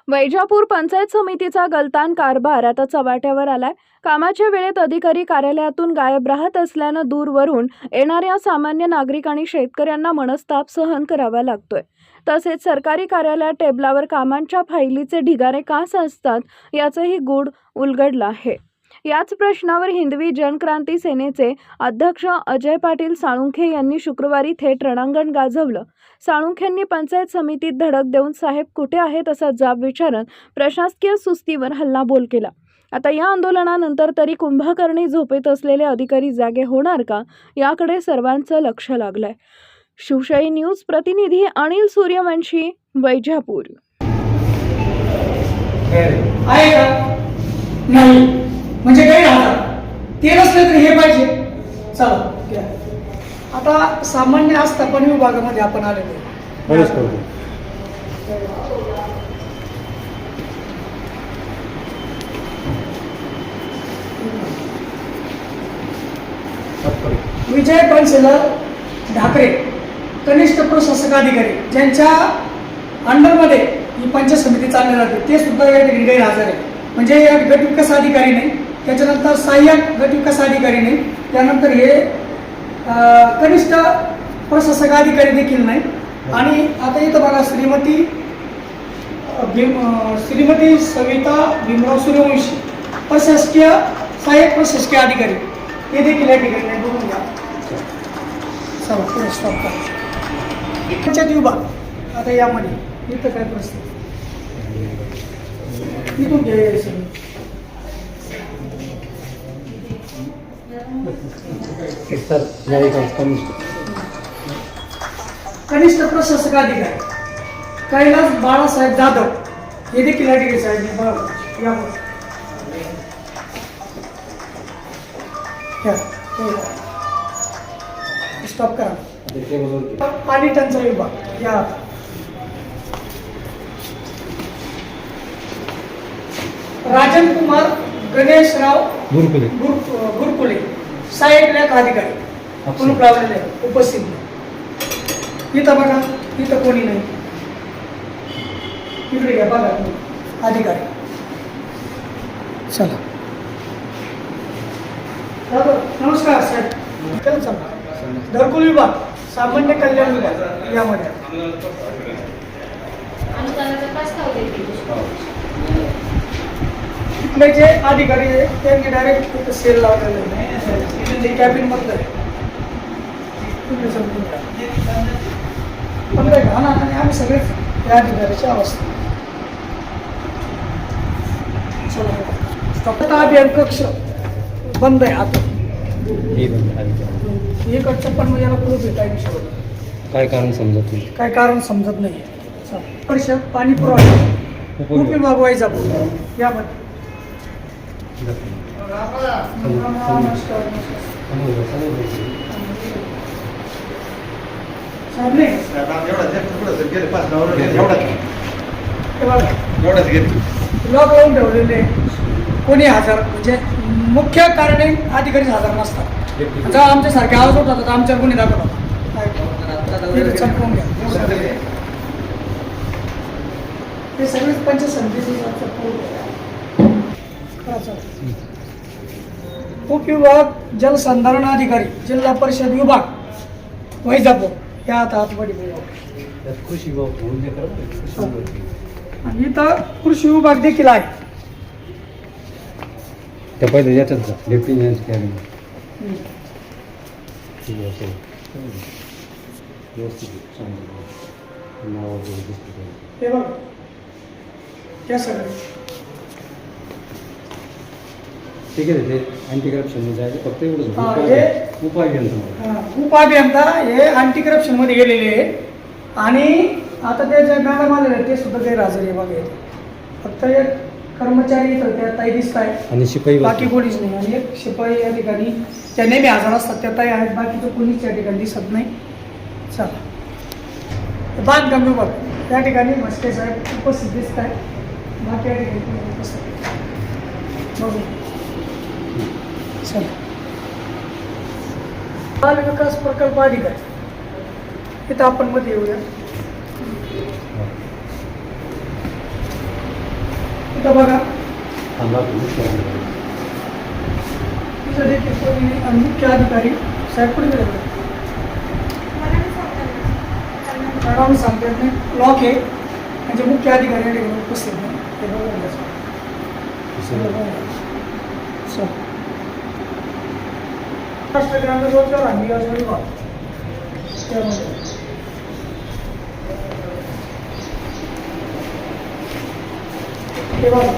वैजापूर पंचायत समितीचा गलतान कारभार आता चव्हाट्यावर आलाय. कामाच्या वेळेत अधिकारी कार्यालयातून गायब राहत असल्यानं दूरवरून येणाऱ्या सामान्य नागरिक आणि शेतकऱ्यांना मनस्ताप सहन करावा लागतोय. तसेच सरकारी कार्यालयात टेबलावर कामांच्या फाईलीचे ढिगारे का साचतात याचंही गूढ उलगडलं आहे. याच प्रश्नावर हिंदवी जनक्रांती सेनेचे अध्यक्ष अजय पाटील साळुंखे यांनी शुक्रवारी थेट रणांगण गाजवलं. साळुंखेंनी पंचायत समितीत धडक देऊन साहेब कुठे आहेत असा जाब विचारत प्रशासकीय सुस्तीवर हल्लाबोल केला. आता या आंदोलनानंतर तरी कुंभकर्णी झोपेत असलेले अधिकारी जागे होणार का याकडे सर्वांचं लक्ष लागलंय. शिवशाही न्यूज प्रतिनिधी अनिल सूर्यवंशी, वैजापूर. आहे का? नाही म्हणजे काही राहतात ते नसले तरी हे पाहिजे. चला आता सामान्य आस्थापन विभागामध्ये आपण आलेलो. विजय कौन्सिलर ढाकरे कनिष्ठ प्रशासक अधिकारी ज्यांच्या अंडरमध्ये ही पंचायत समिती चालली जाते ते सुद्धा या ठिकाणी गैरहजर आहे. म्हणजे या गट विकास अधिकारी नाही, त्याच्यानंतर सहाय्यक गट विकास अधिकारी नाही, त्यानंतर हे कनिष्ठ प्रशासक अधिकारी देखील नाही. आणि आता इथं बघा श्रीमती सविता भीमराव सूर्यवंशी प्रशासकीय सहाय्यक प्रशासकीय अधिकारी हे देखील या ठिकाणी नाही. बघून घ्या. चला पुढे स्टॉप करा. पंचायत विभाग आता यामध्ये इथं काय परिस्थिती इथून घ्यायचं कनिष्ठ प्रशासक अधिकारी कैलास बाळासाहेब जाधव हे देखील अधिकारी साहेब स्टॉप करा. पाणी टंचाई विभाग या राजन कुमार गणेशराव गुरकुले सहाय्यक लेख अधिकारी कुलूप लावलेले उपस्थित. इथं बघा इथं कोणी नाही. इकडे घ्या बघा अधिकारी. चला नमस्कार साहेब. घरकुल विभाग सामान्य कल्याण विभाग यामध्ये इथले जे अधिकारी आहे त्यांनी डायरेक्ट सेल लावलेले कॅबिन मधलं घाण आणि आम्ही सगळेच या अधिकाऱ्याची अवस्था. स्वतः अभियान कक्ष बंद आहे आता. इकडचं पण म्हणजे याला कुठं भेटायला काय कारण समजत नाही. काय कारण समजत नाही. वर्ष पाणी पुरवठा विभाग वैजापूर यामध्ये लॉक लावून ठेवलेले कोणी हजर म्हणजे मुख्य कारणे अधिकारीच हजर नसतात. जर आमच्यासारखे आवाज होतात तर आमच्यावर कोणी दाखवतात. ते सगळेच पंचायत समितीचे उपविभाग जलसंधारण अधिकारी जिल्हा परिषद विभाग वैजापूर या आता आतमध्ये आणि इथं कृषी विभाग देखील आहे. त्या पहिले याच्यात लेफ्टनंट हे बघा त्या सगळे ठीक आहे. ते अँटी करप्शन जायचं फक्त एवढंच उपाभियंता हे अँटी करप्शन मध्ये गेलेले आहे. आणि आता ते जे मॅडम आलेले ते सुद्धा गैरहजर आहे बघा. फक्त एक कर्मचारी त्या ताई दिसत आहे आणि शिपाई बाकी कोणीच नाही. आणि एक शिपाई या ठिकाणी त्या नेहमी हजर असतात त्या ताई आहेत. बाकीचं कोणीच या ठिकाणी दिसत नाही. चला बांधकाम विभाग या ठिकाणी मस्के साहेब उपस्थित दिसत आहे. बाकी या ठिकाणी उपस्थित बघू. चला बाल विकास प्रकल्प अधिकारी इथं आपण मध्ये येऊया. इथं बघा थांबा तुम्ही करा. तिथं देखील आणि मुख्य अधिकारी साहेब पुढे गेले बघा. मॅडम सांगतात नाही लॉक आहे म्हणजे मुख्य अधिकारी या ठिकाणी उपस्थित नाही ते बघून घ्या. सर महाराष्ट्र ग्रामीण रोजगार हमी योजना विभाग त्यामध्ये हे बघा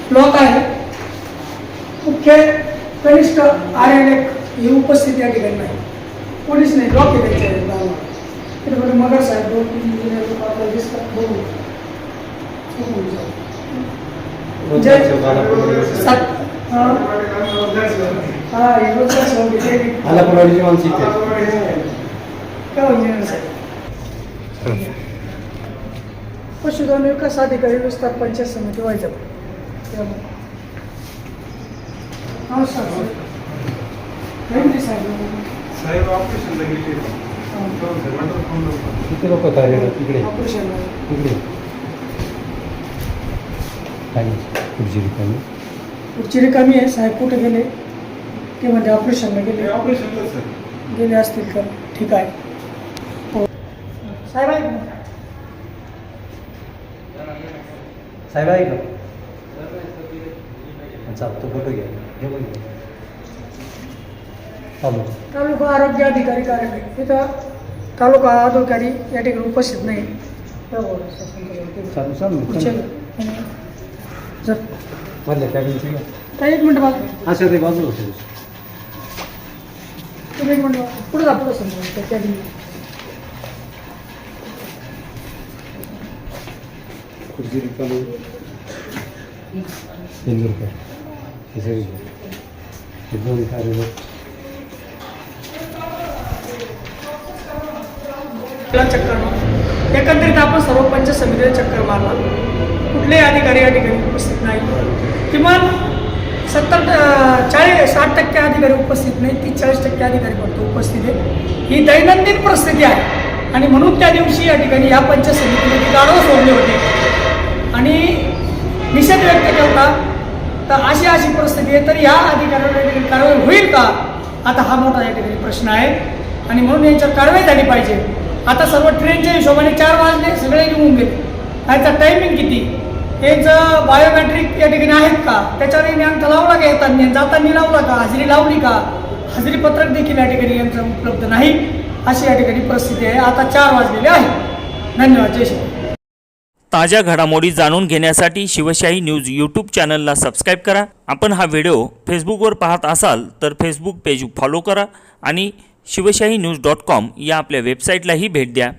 ब्लॉक आहे मुख्य कनिष्ठ RN ही उपस्थिती या ठिकाणी नाही पोलीस नाही ब्लॉक आहे त्यांच्या गावाला त्याच्यामध्ये मगर साहेब 2-3 इंजिनियर लोक आपल्याला दिसतात बघू आलापूरवाडीची माणसं इथे पशुधन विकास अधिकारी विस्तार पंचायत समिती व्हायचं साहेब ऑपरेशनला गेले किती लोक कार्यरत तिकडे ऑपरेशन तिकडे काय खुर्ची रिकामी पुढची रिकामी आहे साहेब कुठे गेले ते म्हणजे ऑपरेशनला गेले ऑपरेशनला सर गेले असतील का ठीक आहे हो साहेब आहे का? साहेब आहे का चालतो फोटो घ्या हे बघ चालू तालुका आरोग्य अधिकारी कार्यालय तिथं तालुका अधिकारी या ठिकाणी उपस्थित नाही चालू चालू पुढचे जर मधल्या कॅबिनचे घ्या काही एक मिनटं बाजू असं ते बाजू होते तुम्ही एक मिनटं पुढे जा पुढे समजा त्या खुर्ची रिकामी 3 रुपये हे सगळे हे दोन कार्यरत चक्कर मार एकंदरीत आपण सर्व पंचायत समितीला चक्कर मारला कुठलेही अधिकारी या ठिकाणी उपस्थित नाही किमान 60% अधिकारी उपस्थित नाही 30-40% अधिकारी फक्त उपस्थित आहे ही दैनंदिन परिस्थिती आहे आणि म्हणून त्या दिवशी या ठिकाणी या पंचायत समितीने गाढव सोडले होते आणि निषेध व्यक्त केला होता तर अशी परिस्थिती आहे तर या अधिकाऱ्यांवर या ठिकाणी कारवाई होईल का आता हा मोठा या ठिकाणी प्रश्न आहे आणि म्हणून यांच्यावर कारवाई झाली पाहिजे आता सर्व ट्रेनच्या हिशोबाने 4 वाजले सगळे निघून गेले याचा टायमिंग किती हेच बायोमॅट्रिक या ठिकाणी आहेत का त्याच्यावर यांचा लावला का येताना जाताना लावला का हजेरी लावली का हजेरी पत्रक देखील या ठिकाणी यांचं उपलब्ध नाही अशी या ठिकाणी परिस्थिती आहे आता 4 वाजलेले आहे धन्यवाद जय श्री ताज्या घडामोडी जाणून घेण्यासाठी शिवशाही न्यूज यूट्यूब चॅनलला सबस्क्राईब करा. आपण हा व्हिडिओ फेसबुकवर पाहत असाल तर फेसबुक पेज फॉलो करा आणि शिवशाही न्यूज.com या आपल्या वेबसाईटलाही भेट द्या.